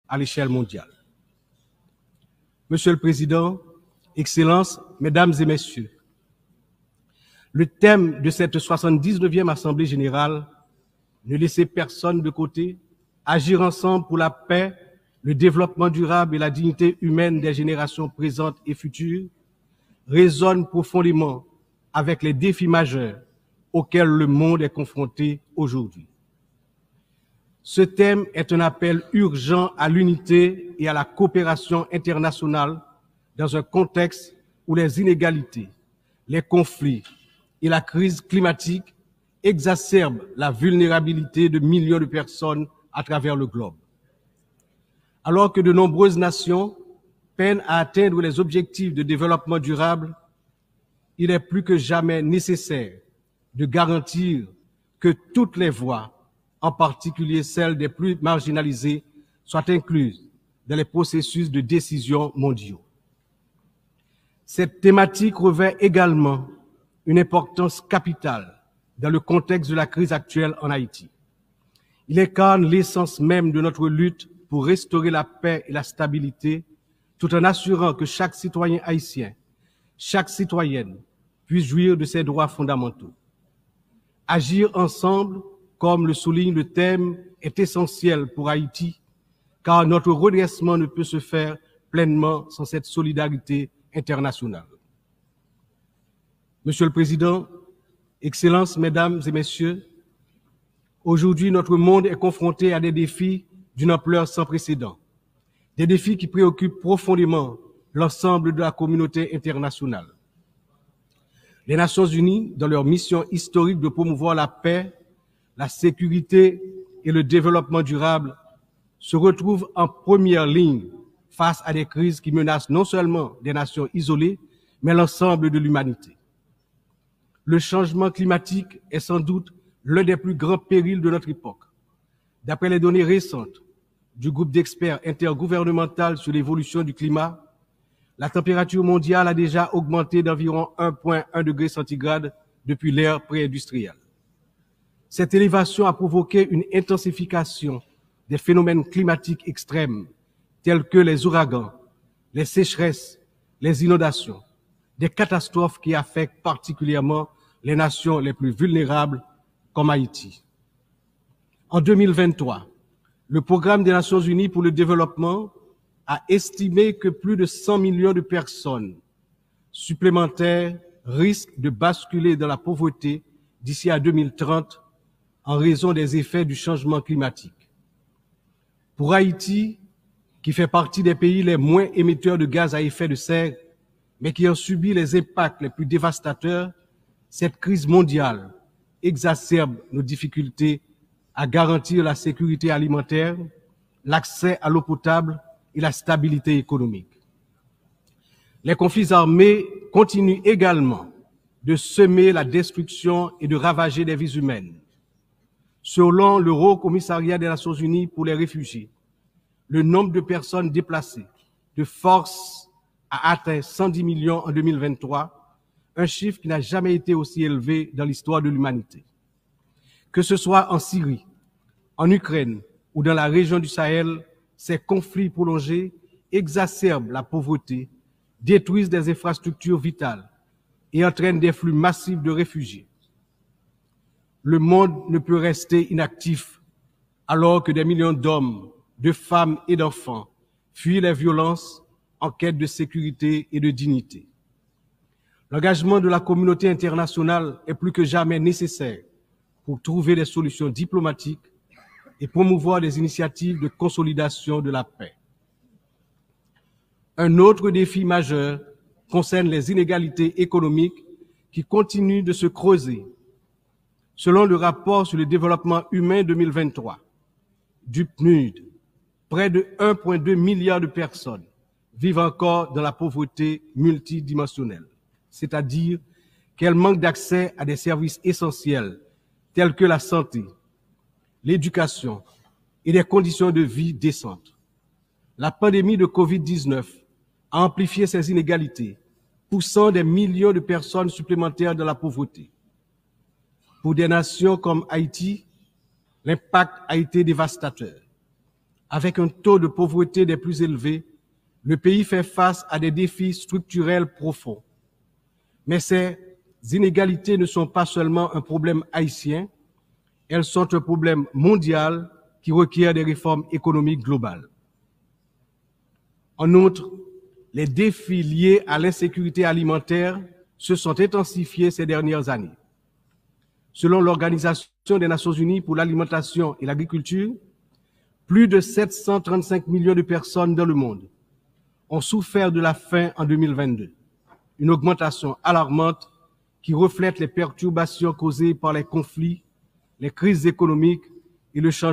à l'échelle mondiale. Monsieur le Président, Excellences, Mesdames et Messieurs, le thème de cette 79e Assemblée générale, ne laisser personne de côté, agir ensemble pour la paix, le développement durable et la dignité humaine des générations présentes et futures, résonne profondément avec les défis majeurs auxquels le monde est confronté aujourd'hui. Ce thème est un appel urgent à l'unité et à la coopération internationale dans un contexte où les inégalités, les conflits et la crise climatique exacerbent la vulnérabilité de millions de personnes à travers le globe. Alors que de nombreuses nations peinent à atteindre les objectifs de développement durable, il est plus que jamais nécessaire de garantir que toutes les voix, en particulier celles des plus marginalisées, soient incluses dans les processus de décision mondiaux. Cette thématique revêt également une importance capitale dans le contexte de la crise actuelle en Haïti. Il incarne l'essence même de notre lutte pour restaurer la paix et la stabilité, tout en assurant que chaque citoyen haïtien, chaque citoyenne puisse jouir de ses droits fondamentaux. Agir ensemble, comme le souligne le thème, est essentiel pour Haïti, car notre redressement ne peut se faire pleinement sans cette solidarité internationale. Monsieur le Président, Excellences, Mesdames et Messieurs, aujourd'hui notre monde est confronté à des défis d'une ampleur sans précédent, des défis qui préoccupent profondément l'ensemble de la communauté internationale. Les Nations Unies, dans leur mission historique de promouvoir la paix, la sécurité et le développement durable, se retrouvent en première ligne face à des crises qui menacent non seulement des nations isolées, mais l'ensemble de l'humanité. Le changement climatique est sans doute l'un des plus grands périls de notre époque. D'après les données récentes du groupe d'experts intergouvernemental sur l'évolution du climat, la température mondiale a déjà augmenté d'environ 1,1 degré centigrade depuis l'ère pré-industrielle. Cette élévation a provoqué une intensification des phénomènes climatiques extrêmes tels que les ouragans, les sécheresses, les inondations, des catastrophes qui affectent particulièrement les nations les plus vulnérables comme Haïti. En 2023, le Programme des Nations Unies pour le développement a estimé que plus de 100 millions de personnes supplémentaires risquent de basculer dans la pauvreté d'ici à 2030 en raison des effets du changement climatique. Pour Haïti, qui fait partie des pays les moins émetteurs de gaz à effet de serre, mais qui ont subi les impacts les plus dévastateurs, cette crise mondiale exacerbe nos difficultés à garantir la sécurité alimentaire, l'accès à l'eau potable et la stabilité économique. Les conflits armés continuent également de semer la destruction et de ravager des vies humaines. Selon le Haut Commissariat des Nations Unies pour les réfugiés, le nombre de personnes déplacées de force a atteint 110 millions en 2023, un chiffre qui n'a jamais été aussi élevé dans l'histoire de l'humanité. Que ce soit en Syrie, en Ukraine ou dans la région du Sahel, ces conflits prolongés exacerbent la pauvreté, détruisent des infrastructures vitales et entraînent des flux massifs de réfugiés. Le monde ne peut rester inactif alors que des millions d'hommes, de femmes et d'enfants fuient les violences en quête de sécurité et de dignité. L'engagement de la communauté internationale est plus que jamais nécessaire pour trouver des solutions diplomatiques et promouvoir des initiatives de consolidation de la paix. Un autre défi majeur concerne les inégalités économiques qui continuent de se creuser. Selon le rapport sur le développement humain 2023 du PNUD, près de 1,2 milliard de personnes vivent encore dans la pauvreté multidimensionnelle, c'est-à-dire qu'elles manquent d'accès à des services essentiels tels que la santé, l'éducation et des conditions de vie décentes. La pandémie de Covid-19 a amplifié ces inégalités, poussant des millions de personnes supplémentaires dans la pauvreté. Pour des nations comme Haïti, l'impact a été dévastateur. Avec un taux de pauvreté des plus élevés, le pays fait face à des défis structurels profonds. Mais ces inégalités ne sont pas seulement un problème haïtien, elles sont un problème mondial qui requiert des réformes économiques globales. En outre, les défis liés à l'insécurité alimentaire se sont intensifiés ces dernières années. Selon l'Organisation des Nations Unies pour l'alimentation et l'agriculture, plus de 735 millions de personnes dans le monde ont souffert de la faim en 2022, une augmentation alarmante qui reflète les perturbations causées par les conflits, les crises économiques et le changement